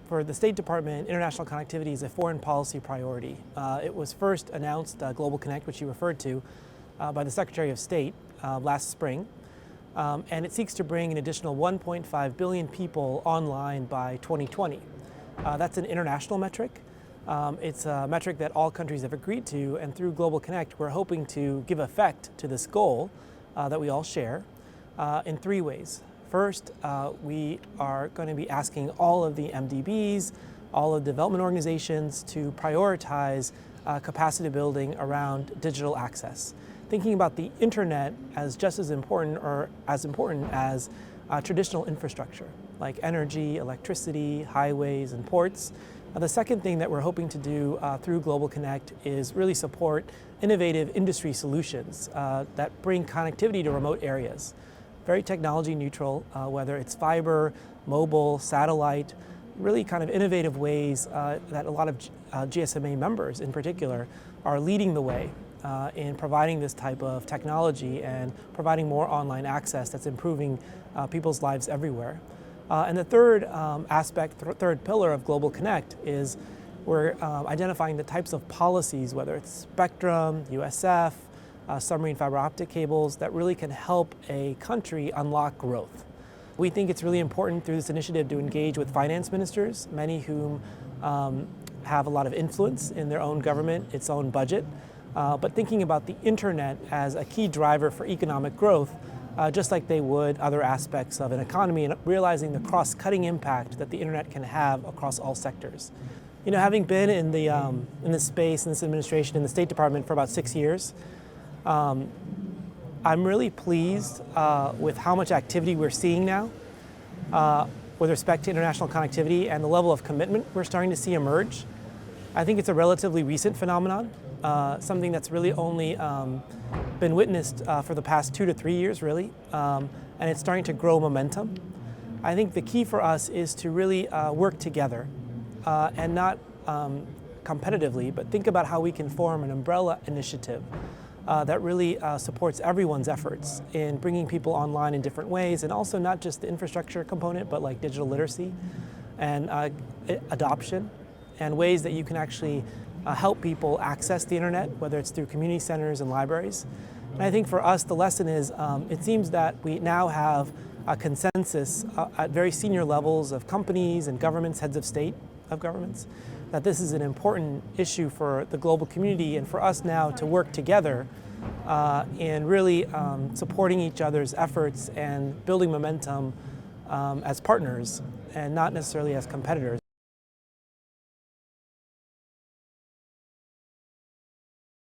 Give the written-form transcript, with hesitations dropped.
For the State Department, international connectivity is a foreign policy priority. It was first announced, Global Connect, which you referred to, by the Secretary of State last spring. And it seeks to bring an additional 1.5 billion people online by 2020. That's an international metric. It's a metric that all countries have agreed to, and through Global Connect, we're hoping to give effect to this goal that we all share in three ways. First, we are going to be asking all of the MDBs, all of the development organizations to prioritize capacity building around digital access. Thinking about the internet as just as important or as important as traditional infrastructure like energy, electricity, highways, and ports. The second thing that we're hoping to do through Global Connect is really support innovative industry solutions that bring connectivity to remote areas. Very technology neutral, whether it's fiber, mobile, satellite, really kind of innovative ways that a lot of GSMA members in particular are leading the way in providing this type of technology and providing more online access that's improving people's lives everywhere. And the third third pillar of Global Connect is we're identifying the types of policies, whether it's spectrum, USF, submarine fiber optic cables, that really can help a country unlock growth. We think it's really important through this initiative to engage with finance ministers, many whom have a lot of influence in their own government, its own budget, but thinking about the internet as a key driver for economic growth, just like they would other aspects of an economy, and realizing the cross-cutting impact that the internet can have across all sectors. You know, having been in this space, in this administration, in the State Department for about 6 years, I'm really pleased with how much activity we're seeing now with respect to international connectivity and the level of commitment we're starting to see emerge. I think it's a relatively recent phenomenon, something that's really only been witnessed for the past 2 to 3 years, really, and it's starting to grow momentum. I think the key for us is to really work together and not competitively, but think about how we can form an umbrella initiative that really supports everyone's efforts in bringing people online in different ways, and also not just the infrastructure component, but like digital literacy and adoption, and ways that you can actually help people access the internet, whether it's through community centers and libraries. And I think for us, the lesson is it seems that we now have a consensus at very senior levels of companies and governments, heads of state of governments, that this is an important issue for the global community and for us now to work together in really supporting each other's efforts and building momentum as partners and not necessarily as competitors.